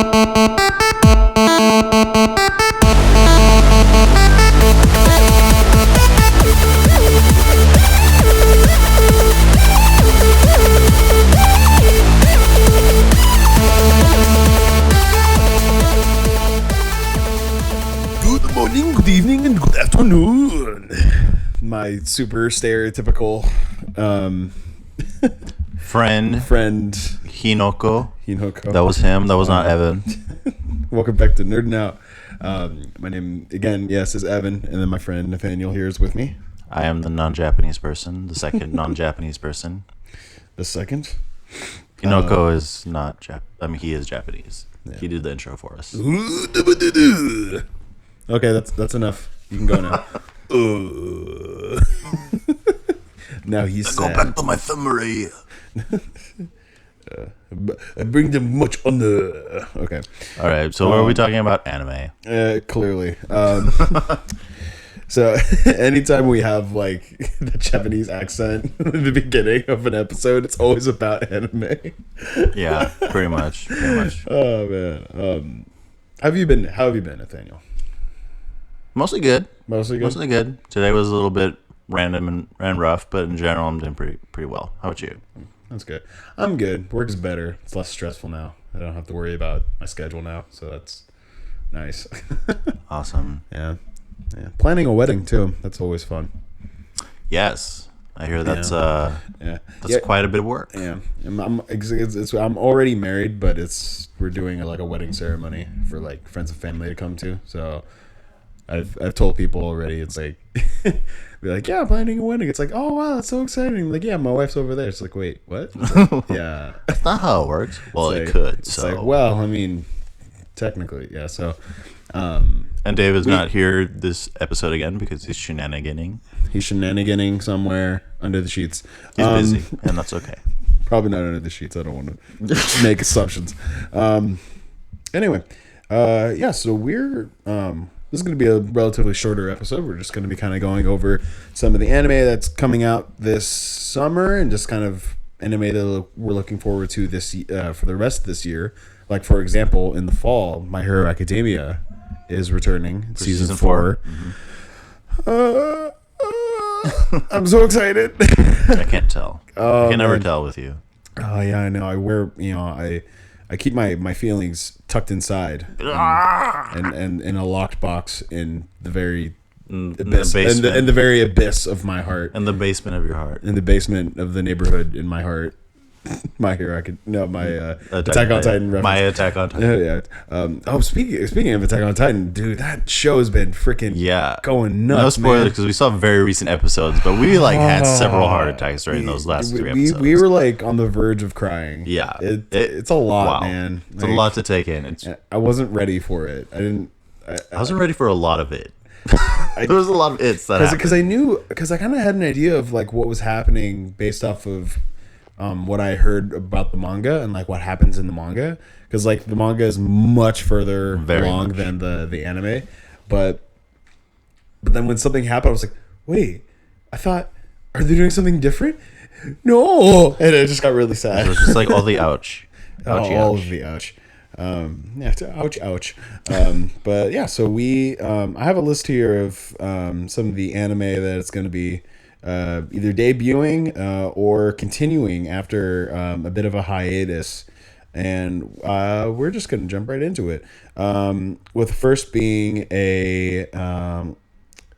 Good evening and good afternoon. My super stereotypical friend Hinoko. That was him. That was not Evan. Welcome back to Nerding Out. My name again, yes, is Evan, and then my friend Nathanael here is with me. I am the non-Japanese person, the second non-Japanese person. The second? Hinoko is not he is Japanese. Yeah. He did the intro for us. Okay, that's enough. You can go now. Now he's sad. Go back to my family. I bring them much honor. Okay. All right. So, what are we talking about? Anime. Clearly. So, anytime we have like the Japanese accent in the beginning of an episode, it's always about anime. Yeah, pretty much. Oh man. How have you been, Nathaniel? Mostly good. Mostly good. Today was a little bit random and rough, but in general, I'm doing pretty well. How about you? That's good. I'm good. Work is better. It's less stressful now. I don't have to worry about my schedule now, so that's nice. Awesome. Yeah. Planning a wedding too. That's always fun. Yes, I hear that's quite a bit of work. Yeah, I'm already married, but we're doing a wedding ceremony for like friends and family to come to. So I've told people already. It's like be like, yeah, I'm planning a wedding. It's like, oh wow, that's so exciting. I'm like, yeah, my wife's over there. It's like, wait, what? Like, yeah, that's not how it works. Well, it could. It's like, well, I mean, technically, yeah. So, and Dave is not here this episode again because he's shenaniganing. He's shenaniganing somewhere under the sheets. He's busy, and that's okay. Probably not under the sheets. I don't want to make assumptions. Anyway, yeah. So we're this is going to be a relatively shorter episode. We're just going to be kind of going over some of the anime that's coming out this summer and just kind of anime that we're looking forward to this for the rest of this year. Like, for example, in the fall, My Hero Academia is returning, season 4. Mm-hmm. I'm so excited. I can't tell. I can never tell with you. Oh, yeah, I know. I keep my feelings tucked inside and in a locked box in the very abyss, in the very abyss of my heart, in the basement of your heart, in the basement of the neighborhood in my heart. My Hero, my Attack on Titan reference. My Attack on Titan. Yeah. Speaking of Attack on Titan, dude, that show has been freaking going nuts. No spoilers because we saw very recent episodes, but we had several heart attacks during those last 3 episodes. We were on the verge of crying. Yeah, it's a lot, man. It's a lot to take in. I wasn't ready for it. I wasn't ready for a lot of it. There was a lot of it's that because I kind of had an idea of what was happening based off of what I heard about the manga and what happens in the manga, because the manga is much further along than the anime, but then when something happened, I was like, wait, I thought, are they doing something different? No, and it just got really sad. It was just all the ouch. All of the ouch. Ouch. But yeah, so I have a list here of some of the anime that it's going to be either debuting or continuing after a bit of a hiatus, and we're just gonna jump right into it. With first being a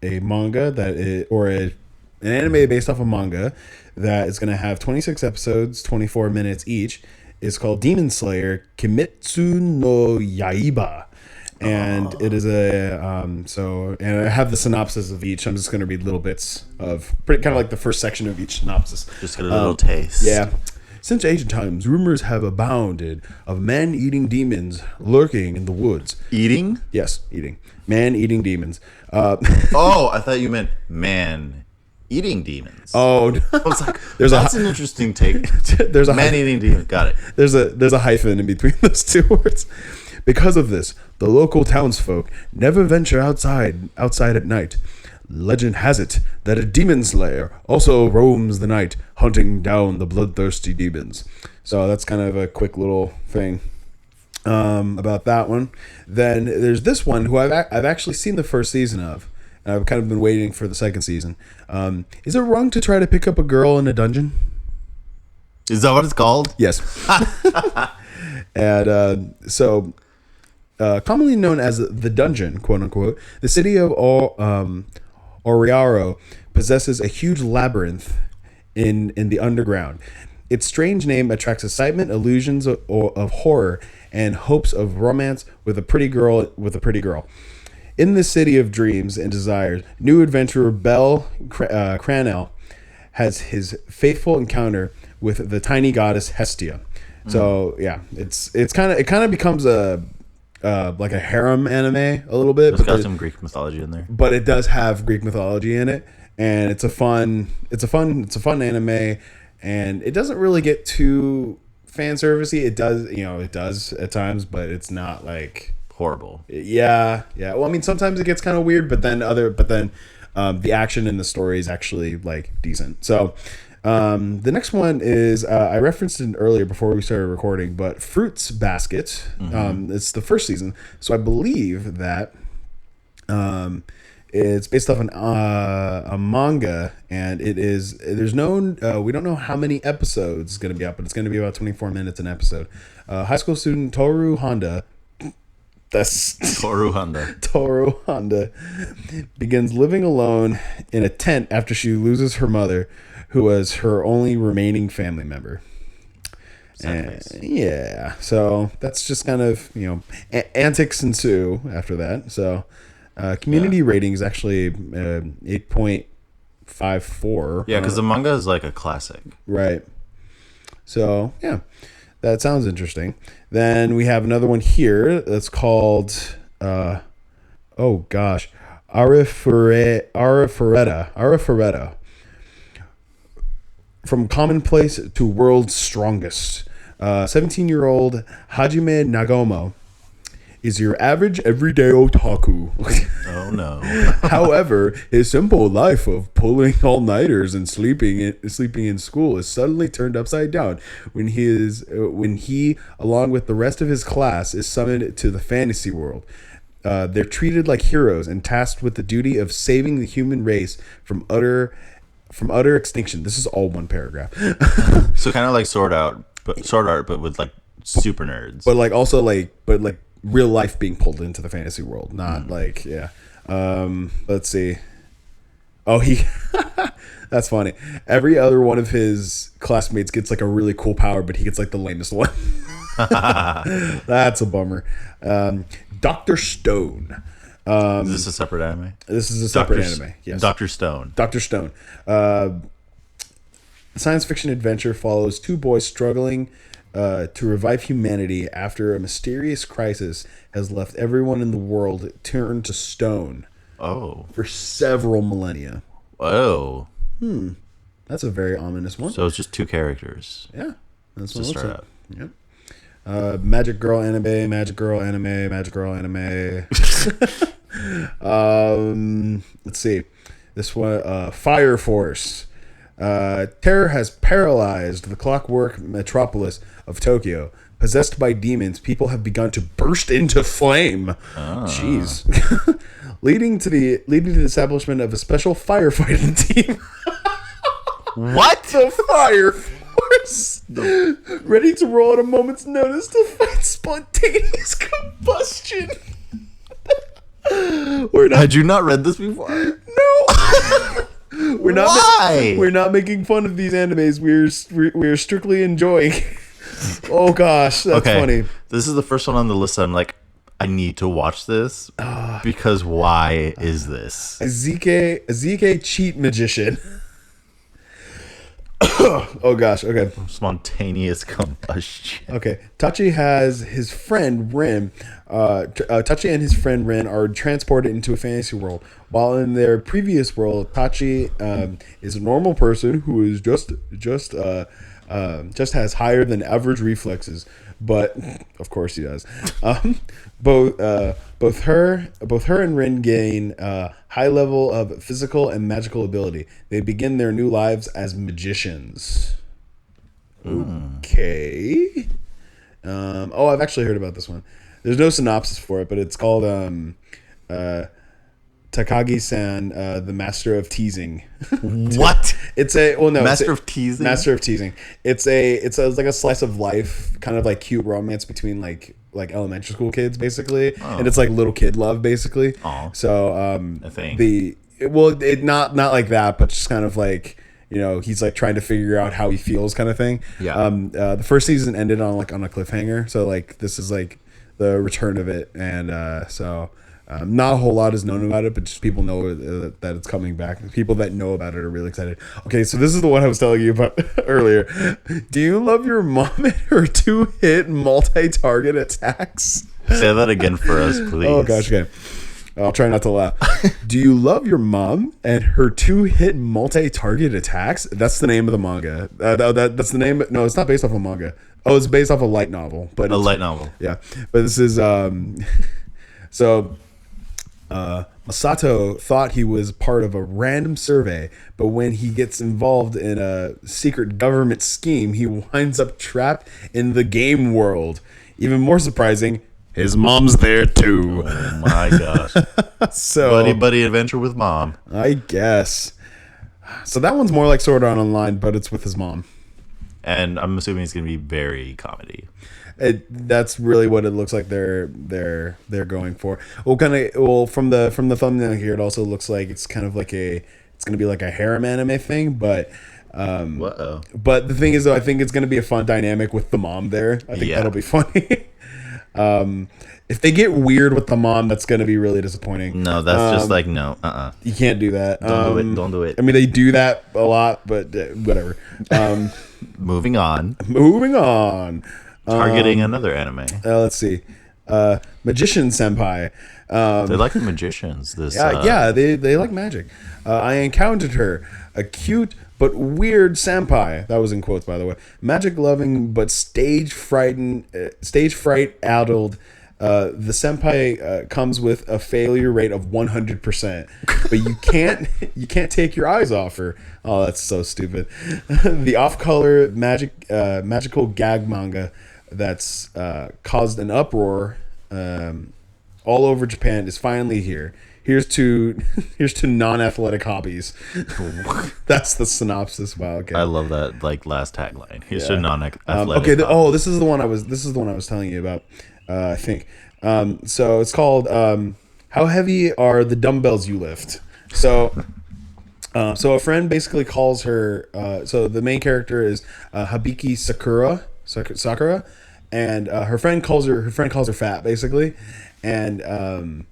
manga an anime based off a manga that is gonna have 26 episodes, 24 minutes each. It's called Demon Slayer Kimetsu no Yaiba. And it is and I have the synopsis of each. I'm just going to read little bits of kind of the first section of each synopsis. Just get a little taste. Yeah. Since ancient times, rumors have abounded of man-eating demons lurking in the woods. Eating? Yes, eating. Man-eating demons. Oh, I thought you meant man-eating demons. Oh, I was like, that's an interesting take. There's a man-eating demon. Got it. There's a hyphen in between those two words. Because of this, the local townsfolk never venture outside at night. Legend has it that a demon slayer also roams the night, hunting down the bloodthirsty demons. So that's kind of a quick little thing. About that one. Then there's this one who I've actually seen the first season of. And I've kind of been waiting for the second season. Is it wrong to try to pick up a girl in a dungeon? Is that what it's called? Yes. And commonly known as the dungeon, quote unquote, the city of Oriaro possesses a huge labyrinth in the underground. Its strange name attracts excitement, illusions of horror, and hopes of romance with a pretty girl. In the city of dreams and desires, new adventurer Bel Cranel has his faithful encounter with the tiny goddess Hestia. So yeah, it kind of becomes a like a harem anime a little bit. It's got some Greek mythology in there, but it does have Greek mythology in it, and it's a fun anime, and it doesn't really get too fan servicey. It does at times, but it's not like horrible. Yeah. Well, I mean, sometimes it gets kind of weird, but then the action in the story is actually like decent. So the next one is I referenced it earlier before we started recording, but Fruits Basket. It's the first season, so I believe that it's based off a manga, and it is. There's no. We don't know how many episodes is going to be up, but it's going to be about 24 minutes an episode. High school student Toru Honda. That's Toru Honda. Toru Honda begins living alone in a tent after she loses her mother, who was her only remaining family member. Yeah, so that's just kind of, antics ensue after that. So community rating is actually 8.54. Yeah, because the manga is like a classic. Right. So, yeah, that sounds interesting. Then we have another one here that's called, Arifureta. From commonplace to world's strongest. 17-year-old Hajime Nagomo is your average everyday otaku. Oh no. However, his simple life of pulling all-nighters and sleeping in school is suddenly turned upside down when he, along with the rest of his class, is summoned to the fantasy world. They're treated like heroes and tasked with the duty of saving the human race from utter extinction. This is all one paragraph. So kind of like Sword Art, but with like super nerds. But like also like real life being pulled into the fantasy world, not like let's see. Oh, he that's funny. Every other one of his classmates gets like a really cool power, but he gets like the lamest one. That's a bummer. Dr. Stone. Is this a separate anime? This is a separate anime. Yes. Dr. Stone. Dr. Stone. Science fiction adventure follows two boys struggling to revive humanity after a mysterious crisis has left everyone in the world turned to stone. Oh. For several millennia. Oh. That's a very ominous one. So it's just two characters. Yeah. That's what to it looks start like. out. Yep. Magic Girl anime, Magic Girl anime, Magic Girl anime. Let's see. This one, Fire Force. Terror has paralyzed the clockwork metropolis of Tokyo. Possessed by demons, people have begun to burst into flame. Jeez. leading to the establishment of a special firefighting team. What? The Fire Force. Ready to roll at a moment's notice to fight spontaneous combustion. Had you not read this before? No. We're not making fun of these animes. We're strictly enjoying. Oh gosh, that's funny. This is the first one on the list. I'm like, I need to watch this because why is this? A ZK cheat magician. Oh gosh. Okay. Spontaneous combustion. Okay. Tachi has his friend Rin. Tachi and his friend Rin are transported into a fantasy world. While in their previous world, Tachi is a normal person who is just has higher than average reflexes, but of course he does. Both her and Rin gain high level of physical and magical ability. They begin their new lives as magicians. Okay. I've actually heard about this one. There's no synopsis for it, but it's called Takagi-san, the Master of Teasing. What? It's a well, no, Master of Teasing. Master of Teasing. It's like a slice of life, kind of like cute romance between like elementary school kids, basically, and it's like little kid love, basically. Oh, so a thing. Not like that, but just kind of like. He's like trying to figure out how he feels, kind of thing. Yeah. The first season ended on a cliffhanger, so like this is like the return of it, and not a whole lot is known about it, but just people know that it's coming back. People that know about it are really excited. Okay, so this is the one I was telling you about earlier. Do you love your mom and her 2-hit multi-target attacks? Say that again for us, please. Oh gosh, okay. I'll try not to laugh. Do you love your mom and her 2-hit multi-target attacks? That's the name of the manga. That's the name. No, it's not based off a manga. Oh, it's based off a light novel. But a light novel. Yeah, but this is so. Masato thought he was part of a random survey, but when he gets involved in a secret government scheme, he winds up trapped in the game world. Even more surprising, his mom's there too. Oh my gosh. So buddy adventure with mom. I guess. So that one's more like Sword Art Online, but it's with his mom. And I'm assuming it's going to be very comedy. That's really what it looks like they're going for. From the thumbnail here, it also looks like it's kind of like it's going to be like a harem anime thing, but but the thing is though, I think it's going to be a fun dynamic with the mom there. I think that'll be funny. If they get weird with the mom, that's going to be really disappointing. No, that's just like no. You can't do that. Don't do it. I mean, they do that a lot, but whatever. Moving on. Targeting another anime. Let's see. Magician Senpai. They like the magicians. They like magic. I encountered her, a cute but weird senpai. That was in quotes, by the way. Magic loving but stage fright addled. The senpai comes with a failure rate of 100%, but you can't take your eyes off her. Oh, that's so stupid. The off-color magical gag manga that's caused an uproar all over Japan is finally here. Here's to non-athletic hobbies. That's the synopsis. Wow. Okay. I love that last tagline. Here's to non-athletic. Okay. This is the one I was telling you about. I think. So it's called "How Heavy Are the Dumbbells You Lift?" So a friend basically calls her. So the main character is Habiki Sakura, and her friend calls her fat, basically, and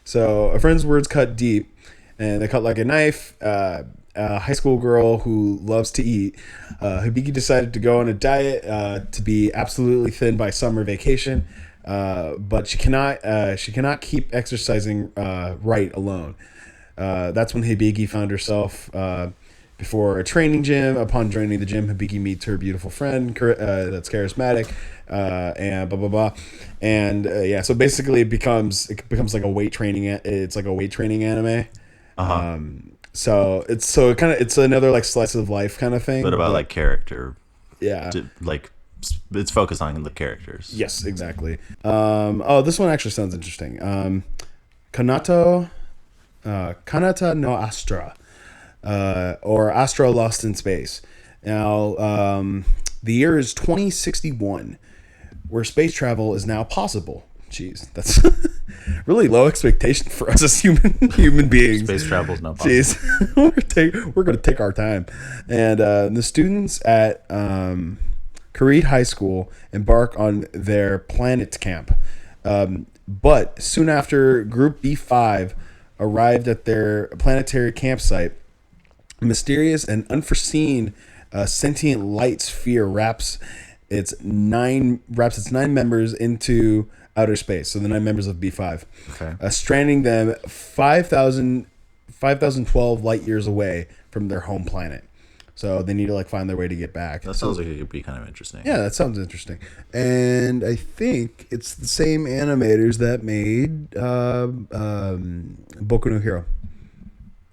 so a friend's words cut deep, and they cut like a knife. A high school girl who loves to eat. Hibiki decided to go on a diet to be absolutely thin by summer vacation, but she cannot keep exercising right alone. That's when Hibiki found herself before a training gym. Upon joining the gym, Hibiki meets her beautiful friend that's charismatic, and blah blah blah, and so basically it becomes like a weight training. It's like a weight training anime. Uh-huh. So it's another like slice of life kind of thing, but about like character. Yeah, it's focused on the characters. Yes, exactly. This one actually sounds interesting. Kanata no Astra, or Astra Lost in Space. Now, the year is 2061, where space travel is now possible. Jeez, that's really low expectation for us as human beings. Space travel is not possible. Jeez, we're going to take our time. And the students at Kareed High School embark on their planet camp. But soon after Group B5 arrived at their planetary campsite, a mysterious and unforeseen sentient light sphere wraps its nine members into outer space. So the 9 members of B5, okay, stranding them 5,012 light years away from their home planet. So they need to find their way to get back. That sounds like it could be kind of interesting. Yeah, that sounds interesting. And I think it's the same animators that made Boku no Hero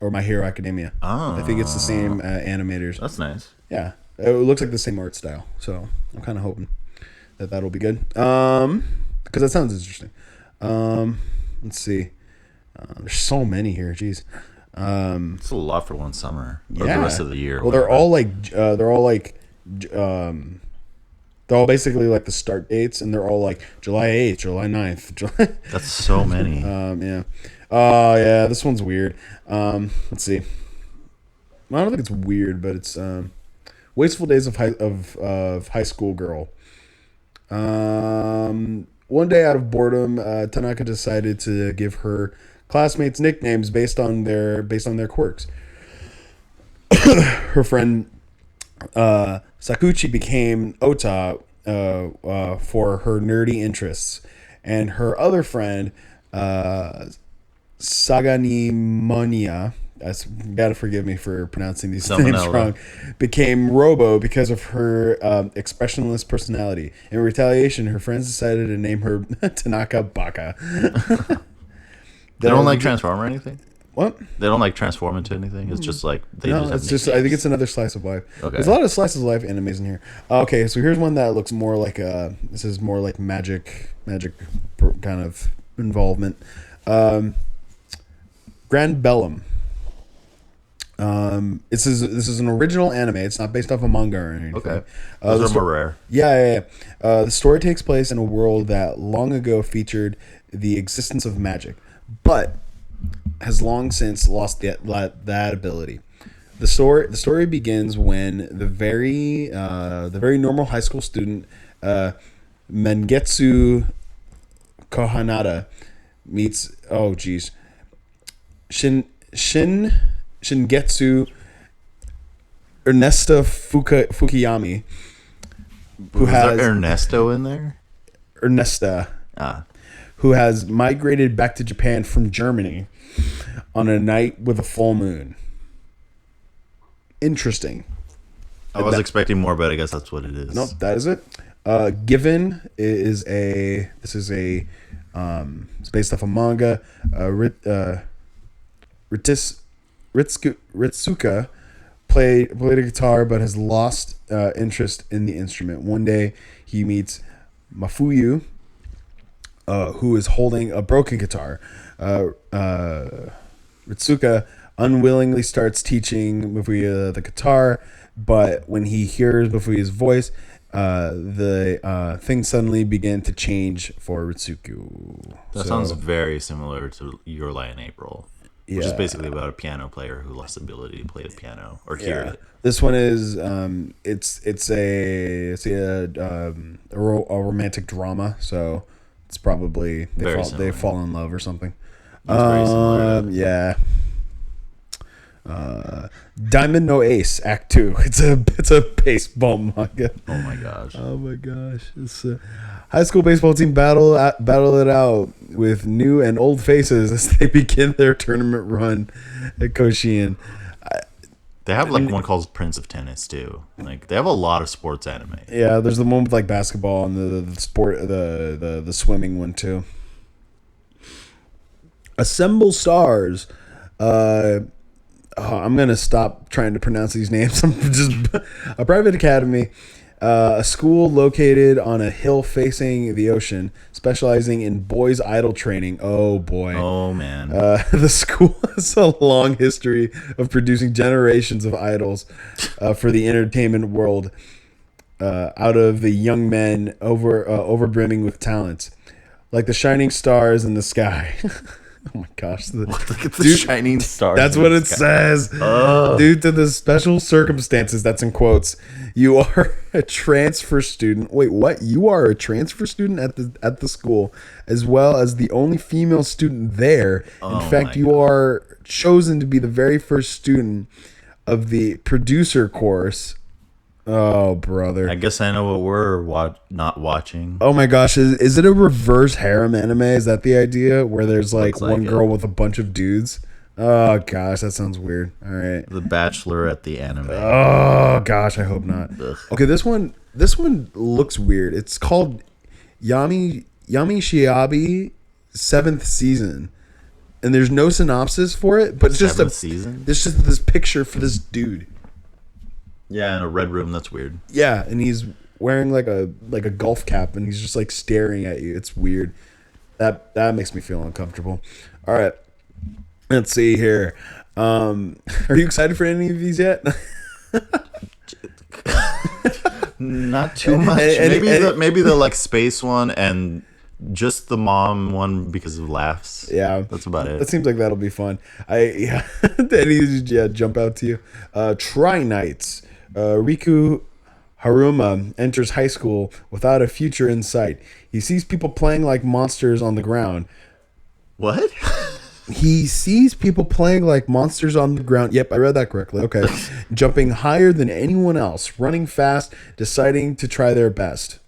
or My Hero Academia. Oh. I think it's the same animators. That's nice. Yeah. It looks like the same art style. So I'm kind of hoping. that'll be good. Because that sounds interesting. Let's see. There's so many here. Jeez. It's a lot for one summer. Or Yeah. the rest of the year. Well, they're all basically like the start dates, and they're all like July 8th, July 9th. July. That's so many. Yeah. Yeah. This one's weird. Let's see. I don't think it's weird, but it's wasteful days of high school girl. One day out of boredom, Tanaka decided to give her classmates nicknames based on their quirks. Her friend Sakuchi became Ota for her nerdy interests, and her other friend Saganimonia, gotta forgive me for pronouncing these names wrong, became Robo because of her expressionless personality. In retaliation, her friends decided to name her Tanaka Baka. They don't like transform or anything? What? They don't like transform into anything? It's just like it's just I think it's another slice of life. Okay. There's a lot of slices of life animes in here. Okay, so here's one that looks more like this is more like magic kind of involvement. Grand Bellum. This is an original anime. It's not based off a manga or anything. Okay. Those are more rare. Yeah. The story takes place in a world that long ago featured the existence of magic, but has long since lost that ability. The story begins when the very normal high school student Mengetsu Kohanada meets Shingetsu Ernesta Fukuyami, who has Ernesto in there. Ernesta, who has migrated back to Japan from Germany on a night with a full moon. Interesting. I was expecting more, but I guess that's what it is. Nope, that is it. Given is it's based off a manga. Ritsuka played a guitar but has lost interest in the instrument. One day he meets Mafuyu, who is holding a broken guitar. Ritsuka unwillingly starts teaching Mafuyu the guitar, but when he hears Mafuyu's voice, the things suddenly begin to change for Ritsuku. That sounds very similar to Your Lie in April. Which is basically about a piano player who lost the ability to play the piano or hear it. This one is it's a romantic drama, so it's probably they fall in love or something. Very similar. Yeah. Diamond No Ace Act 2. It's a baseball manga. Oh my gosh. It's high school baseball team battle it out with new and old faces as they begin their tournament run at Koshien. They have like one called Prince of Tennis too. Like they have a lot of sports anime. Yeah, there's the one with like basketball and the sport the swimming one too. Assemble Stars. I'm gonna stop trying to pronounce these names. I'm just a private academy, a school located on a hill facing the ocean, specializing in boys' idol training. Oh boy! Oh man! The school has a long history of producing generations of idols for the entertainment world. Out of the young men overbrimming with talent, like the shining stars in the sky. Oh my gosh. Look at the shining stars. That's what it says. Due to the special circumstances, that's in quotes, you are a transfer student. Wait, what? You are a transfer student at the school, as well as the only female student there. In fact, you are chosen to be the very first student of the producer course. Oh, brother. I guess I know what we're not watching. Oh my gosh. Is it a reverse harem anime? Is that the idea? Where there's like one girl with a bunch of dudes? Oh gosh, that sounds weird. All right. The Bachelor at the anime. Oh gosh, I hope not. Ugh. Okay, this one looks weird. It's called Yami Shiabi 7th season. And there's no synopsis for it, but it's just season? There's just this picture for this dude. Yeah, in a red room. That's weird. Yeah, and he's wearing like a golf cap, and he's just like staring at you. It's weird. That makes me feel uncomfortable. All right, let's see here. Are you excited for any of these yet? Not too much. Maybe the like space one and just the mom one because of laughs. Yeah, that's about it. That seems like that'll be fun. Jump out to you. Try Nights. Riku Haruma enters high school without a future in sight. He sees people playing like monsters on the ground. What? He sees people playing like monsters on the ground. Yep, I read that correctly. Okay. Jumping higher than anyone else, running fast, deciding to try their best.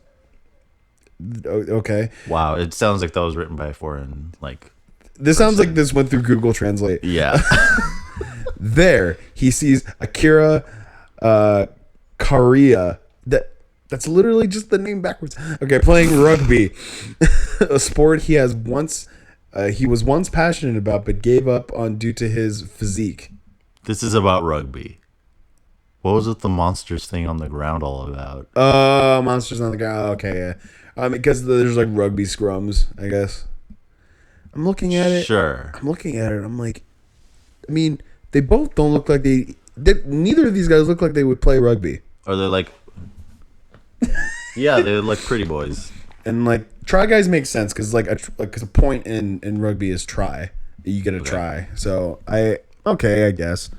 Okay. Wow, it sounds like that was written by a foreign This sounds like this went through Google Translate. Yeah. There, he sees Akira Kariya. That's literally just the name backwards. Okay, playing rugby, a sport he was once passionate about but gave up on due to his physique. This is about rugby. What was it the monsters thing on the ground all about? Monsters on the ground. Okay, yeah. Because there's like rugby scrums, I guess. I'm looking at it. Sure. I'm looking at it. I'm like, I mean, they both don't look like neither of these guys look like they would play rugby. Or they're like, yeah, they're like pretty boys. And like try guys make sense because cause a point in rugby is try. You get a try. So I guess.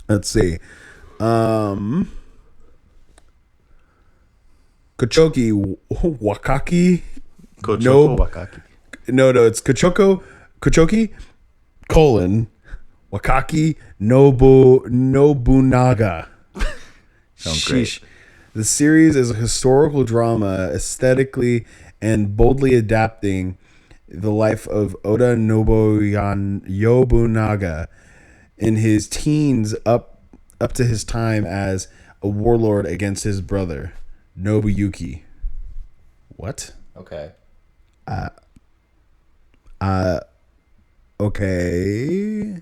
Let's see. Kochoki Wakaki. Kochoko Wakaki. No, it's Kochoki Wakaki Nobunaga. Sounds great. The series is a historical drama, aesthetically and boldly adapting the life of Oda Nobunaga in his teens up to his time as a warlord against his brother, Nobuyuki. What? Okay. Okay.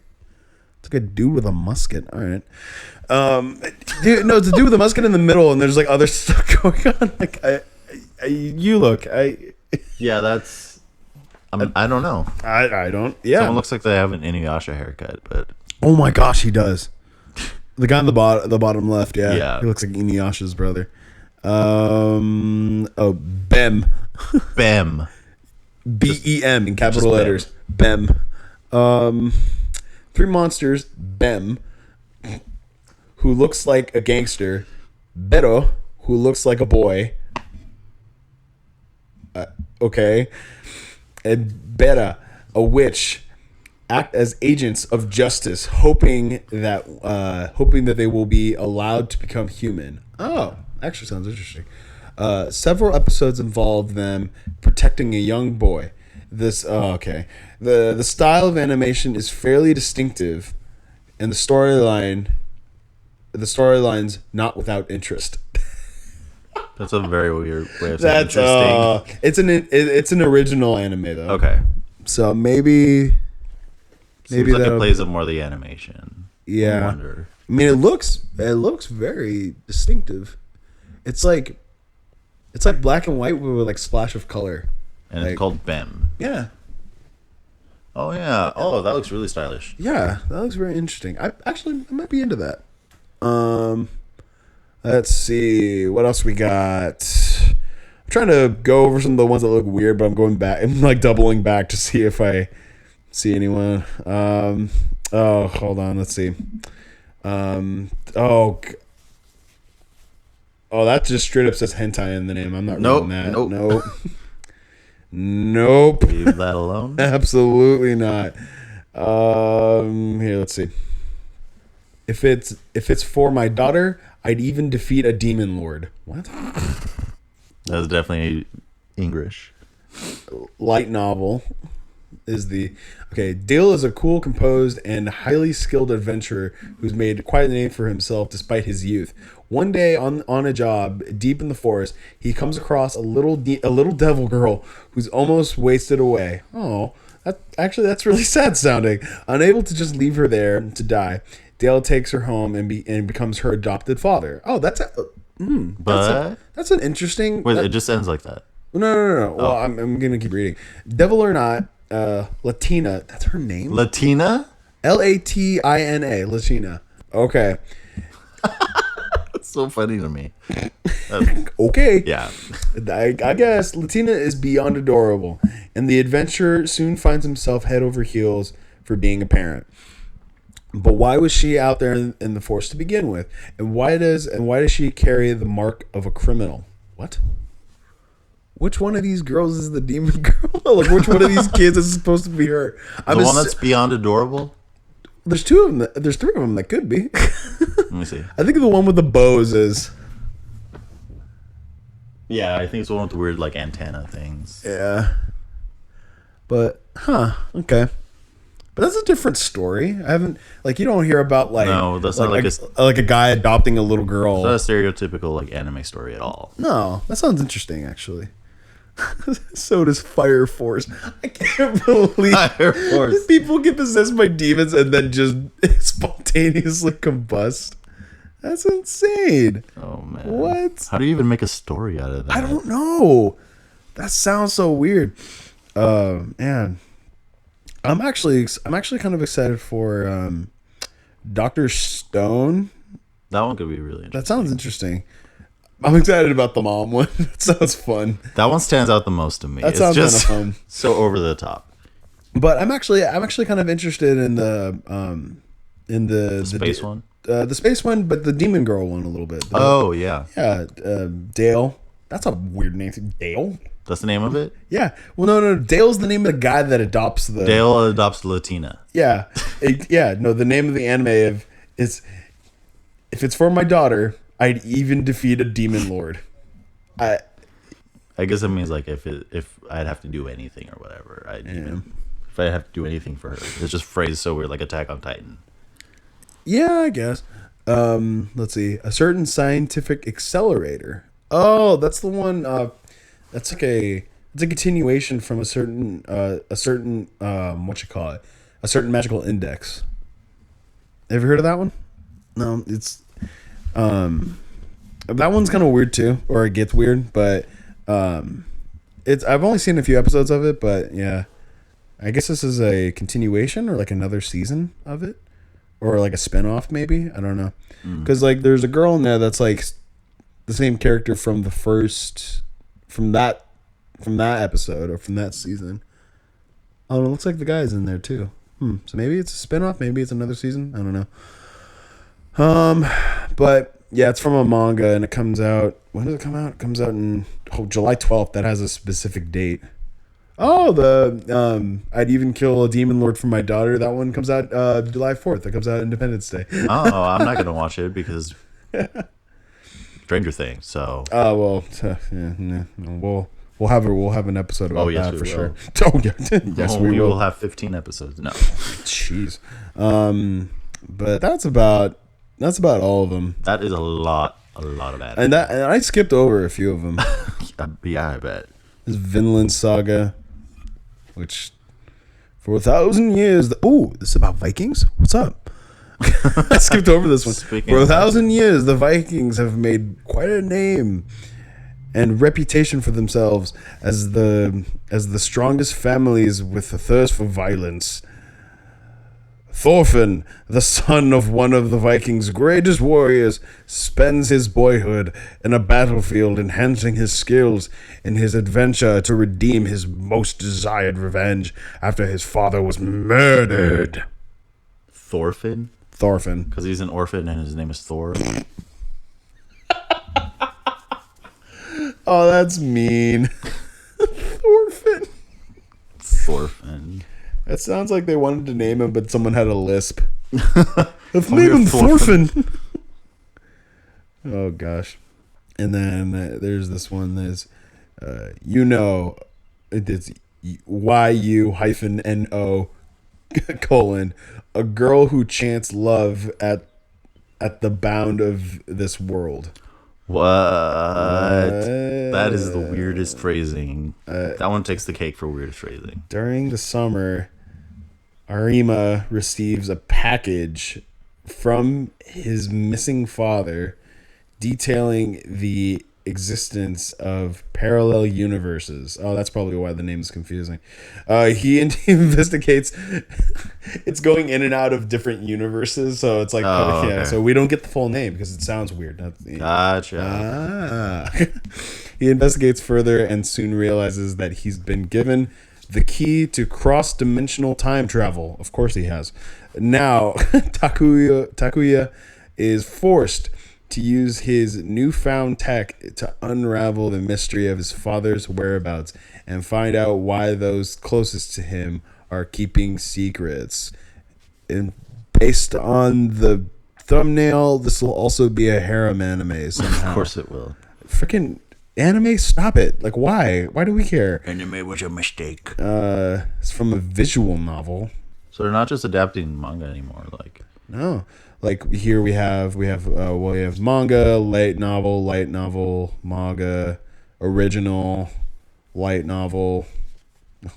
It's like a dude with a musket. All right. Dude, no, it's a dude with a musket in the middle, and there's like other stuff going on. Like, yeah, that's. I don't know. I don't. Yeah. Someone looks like they have an Inuyasha haircut, but. Oh my gosh, he does. The guy on the bottom left. Yeah. Yeah. He looks like Inuyasha's brother. Bem. Bem. BEM in capital letters. Bem. Three monsters. Bem, who looks like a gangster. Bero, who looks like a boy. Okay. And Bera, a witch, act as agents of justice, hoping that they will be allowed to become human. Oh, actually sounds interesting. Several episodes involve them protecting a young boy. The style of animation is fairly distinctive, and the storyline's not without interest. That's a very weird way of saying interesting. It's an original anime though. Okay. So maybe Seems like it plays up more the animation. Yeah. I wonder. I mean, it looks very distinctive. It's like black and white with like splash of color. And it's called Bem. Yeah. Oh yeah. Oh, that looks really stylish. Yeah, that looks very interesting. I might be into that. Let's see what else we got. I'm trying to go over some of the ones that look weird, but I'm going back. I'm like doubling back to see if I see anyone. Oh, hold on. Let's see. Oh, that just straight up says hentai in the name. I'm not reading that. Nope. Nope. Leave that alone. Absolutely not. Here, let's see. If it's for my daughter, I'd even defeat a demon lord. What? That's definitely English. Light novel is the Dale is a cool, composed, and highly skilled adventurer who's made quite a name for himself despite his youth. One day on a job deep in the forest, he comes across a little devil girl who's almost wasted away. Oh, that's really sad sounding. Unable to just leave her there to die, Dale takes her home and becomes her adopted father. Oh, that's an interesting. Wait, it just ends like that. No. Well, I'm gonna keep reading. Devil or Not, Latina. That's her name. Latina? Latina. Latina. Okay. That's so funny to me. Okay. Yeah. I guess Latina is beyond adorable, and the adventurer soon finds himself head over heels for being a parent. But why was she out there in the force to begin with? And why does she carry the mark of a criminal? What? Which one of these girls is the demon girl? Like, which one of these kids is supposed to be her? The one that's beyond adorable? There's two of them. There's three of them that could be. Let me see. I think the one with the bows is. Yeah, I think it's the one with the weird, like, antenna things. Yeah. But, okay. But that's a different story. I haven't, like, you don't hear about, like... No, that's not like a guy adopting a little girl. It's not a stereotypical, like, anime story at all. No, that sounds interesting, actually. So does Fire Force. I can't believe Fire Force. People get possessed by demons and then just spontaneously combust. That's insane. Oh, man. What? How do you even make a story out of that? I don't know. That sounds so weird. Man. I'm actually kind of excited for Dr. Stone. That one could be really interesting. That sounds interesting. I'm excited about the mom one. That sounds fun. That one stands out the most to me. That sounds just kind of fun. So over the top. But I'm actually kind of interested in the space one. The space one, but the demon girl one a little bit. Yeah. Yeah, Dale. That's a weird name. Dale? That's the name of it? Yeah. Well, no. Dale's the name of the guy that adopts the... Dale adopts Latina. Yeah. The name of the anime is... If it's for my daughter, I'd even defeat a demon lord. I guess it means, like, if I'd have to do anything or whatever. If I have to do anything for her. It's just phrased so weird, like Attack on Titan. Yeah, I guess. Let's see. A certain scientific accelerator. Oh, that's the one... That's like it's a continuation from a certain what you call it, a certain magical index. Have you heard of that one? No, it's that one's kind of weird too, or it gets weird, but it's I've only seen a few episodes of it, but yeah, I guess this is a continuation or like another season of it, or like a spinoff maybe. I don't know, because like there's a girl in there that's like the same character from the first. From that episode or from that season. Oh, it looks like the guy's in there too. So maybe it's a spinoff, maybe it's another season. I don't know. But yeah, it's from a manga and it comes out. When does it come out? It comes out in July 12th. That has a specific date. Oh, I'd even kill a demon lord for my daughter. That one comes out July 4th. That comes out Independence Day. Oh, I'm not gonna watch it because Stranger Things. So. We'll have an episode about that for sure. Oh yeah, yes, we will have 15 episodes. No, jeez. But that's about all of them. That is a lot of anime. And I skipped over a few of them. Yeah, I bet. This Vinland Saga, which for 1,000 years. This is about Vikings. What's up? I skipped over this one. For 1,000 years, the Vikings have made quite a name and reputation for themselves as the strongest families with a thirst for violence. Thorfinn, the son of one of the Vikings' greatest warriors, spends his boyhood in a battlefield enhancing his skills in his adventure to redeem his most desired revenge after his father was murdered. Thorfinn? Thorfinn. Because he's an orphan and his name is Thor. Oh, that's mean. Thorfinn. Thorfinn. That sounds like they wanted to name him, but someone had a lisp. Let's name him Thorfinn. Oh, gosh. And then there's this one. There's, it's YU-NO : a girl who chants love at the bound of this world. What? That is the weirdest phrasing. That one takes the cake for weirdest phrasing. During the summer, Arima receives a package from his missing father, detailing the existence of parallel universes. Oh, that's probably why the name is confusing. He investigates. It's going in and out of different universes, so it's like, Oh, yeah. okay. So we don't get the full name because it sounds weird. Gotcha. He investigates further and soon realizes that he's been given the key to cross-dimensional time travel. Of course he has. Now, Takuya is forced to use his newfound tech to unravel the mystery of his father's whereabouts and find out why those closest to him are keeping secrets. And based on the thumbnail, this will also be a harem anime somehow. Of course it will. Freaking anime, stop it. Like, why? Why do we care? Anime was a mistake. It's from a visual novel. So they're not just adapting manga anymore. Like, No. Like here we have manga, light novel, manga, original, light novel,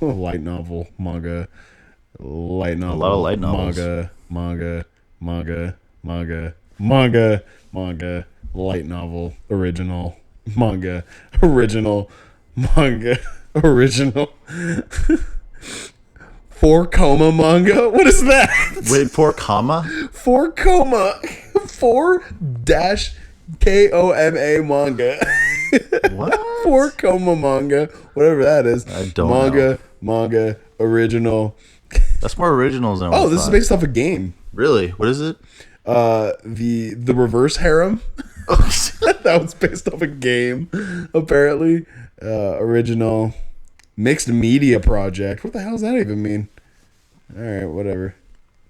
light novel, manga, light novel, a lot of light novels. manga, light novel, original, manga, original. 4 coma manga? What is that? Wait, 4 comma? 4 coma. 4 dash KOMA manga. What? 4 coma manga. Whatever that is. I don't know. Manga, original. That's more originals than Oh, this is based off a game. Really? What is it? The reverse harem. That was based off a game, apparently. Original. Mixed media project. What the hell does that even mean? All right, whatever.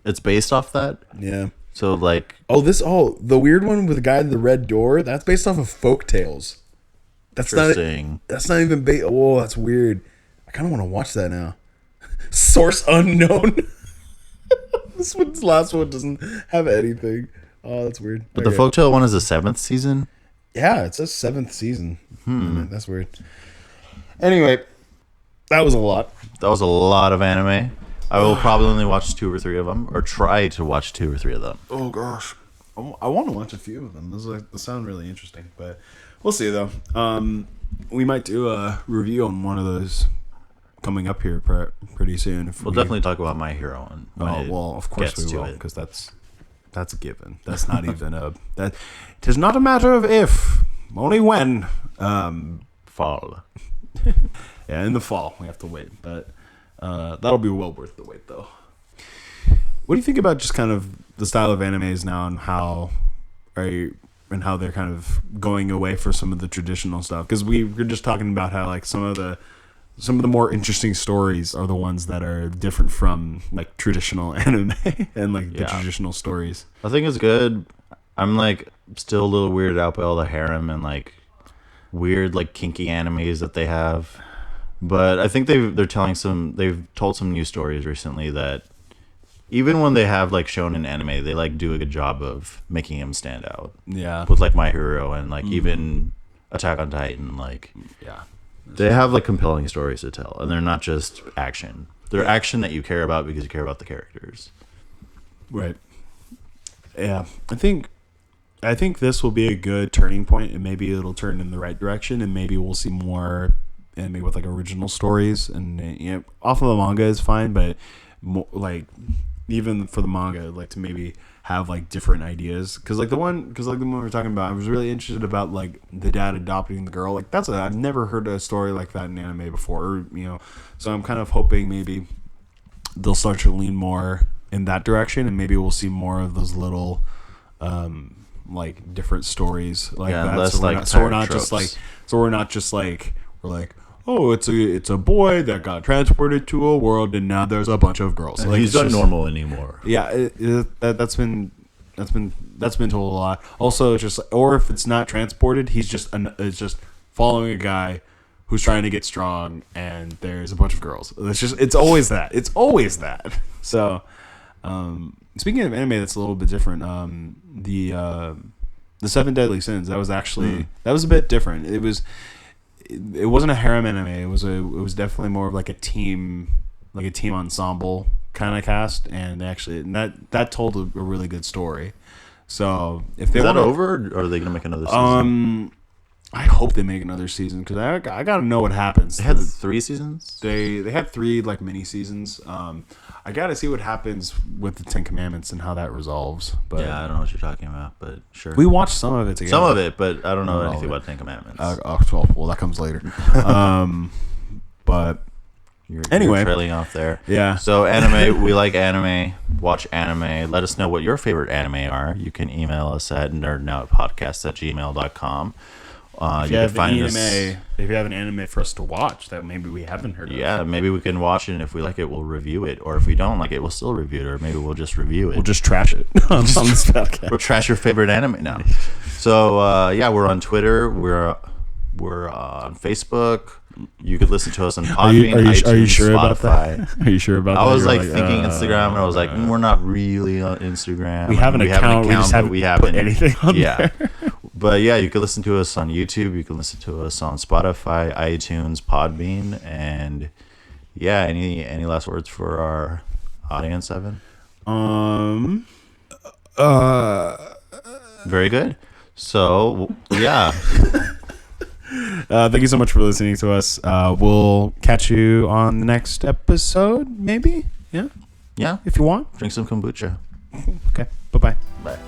It's based off that? Yeah. So, like... the weird one with the guy in the red door, that's based off of folk tales. That's Interesting. That's not even based... Oh, that's weird. I kind of want to watch that now. Source unknown. This last one doesn't have anything. Oh, that's weird. But the folktale one is the 7th season? Yeah, it says 7th season. That's weird. Anyway, that was a lot. That was a lot of anime. I will probably only watch 2 or 3 of them, or try to watch 2 or 3 of them. Oh gosh, I want to watch a few of them. Those sound really interesting, but we'll see though. We might do a review on one of those coming up here pretty soon. We'll definitely talk about My Hero. Of course we will, it. because that's a given. That's not even that. It is not a matter of if, only when. Fall. Yeah, in the fall we have to wait, but that'll be well worth the wait, though. What do you think about just kind of the style of animes now and how they're kind of going away for some of the traditional stuff? Because we were just talking about how like some of the more interesting stories are the ones that are different from like traditional anime and like the traditional stories. I think it's good. I'm like still a little weirded out by all the harem and like weird like kinky animes that they have. But I think they've told some new stories recently that even when they have like shown in anime, they like do a good job of making him stand out. Yeah. With like My Hero and like even Attack on Titan, like they have like compelling stories to tell, and they're not just action. They're action that you care about because you care about the characters. Right. Yeah. I think this will be a good turning point, and maybe it'll turn in the right direction, and maybe we'll see more anime with like original stories. And off of the manga is fine, but like even for the manga, like to maybe have like different ideas, because the one we were talking about, I was really interested about like the dad adopting the girl. Like I've never heard a story like that in anime before, so I'm kind of hoping maybe they'll start to lean more in that direction, and maybe we'll see more of those little like different stories like that. So we're not just like oh, it's a boy that got transported to a world, and now there's a bunch of girls. Like, he's not normal anymore. Yeah, that's been told a lot. Also, just or if it's not transported, he's just following a guy who's trying to get strong, and there's a bunch of girls. It's always that. So, speaking of anime, that's a little bit different. The 7 Deadly Sins, that was a bit different. It wasn't a harem anime. It was definitely more of like a team ensemble kind of cast, and that told a really good story. So if they Is that wanna, over, or are they gonna make another season? I hope they make another season because I gotta know what happens. They had 3 seasons. They had 3 like mini seasons. I gotta see what happens with the 10 Commandments and how that resolves. But Yeah, I don't know what you're talking about, but sure. we watched some of it together. Some of it, but I don't know Not all anything of it. about Ten Commandments. Well, that comes later. But You're anyway. trailing off there. Yeah. So anime, we like anime. Watch anime. Let us know what your favorite anime are. You can email us at nerdnoutpodcast@gmail.com. If you have an anime for us to watch that maybe we haven't heard of. Yeah, maybe we can watch it, and if we like it, we'll review it. Or if we don't like it, we'll still review it. Or maybe we'll just review it. We'll just trash it on this podcast. We'll trash your favorite anime now. So yeah, we're on Twitter. We're on Facebook. You could listen to us on Podbean, iTunes, are you sure Spotify. about that? Are you sure about that? I was You're thinking Instagram, and I was like, we're not really on Instagram. We have an account. We just haven't put anything on there. But yeah, you can listen to us on YouTube. You can listen to us on Spotify, iTunes, Podbean, and yeah. Any last words for our audience, Evan? Very good. So yeah. Thank you so much for listening to us. We'll catch you on the next episode, maybe. Yeah, if you want. Drink some kombucha. Okay. Bye-bye. Bye.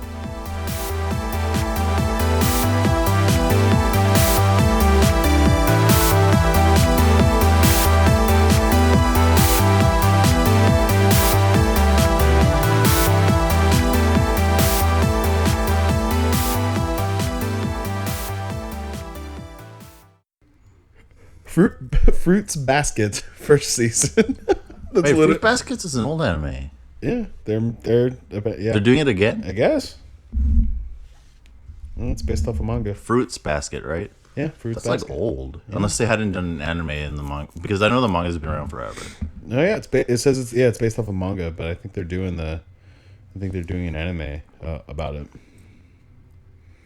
Fruits Basket first season. Wait, Fruit Baskets is an old anime. Yeah, they're They're doing it again? I guess. Well, it's based off a manga. Fruits Basket, right? Yeah, Fruits That's Basket. like old. Yeah. Unless they hadn't done an anime in the manga, because I know the manga's been around forever. No, yeah, it says it's based off a manga, but I think they're doing an anime about it.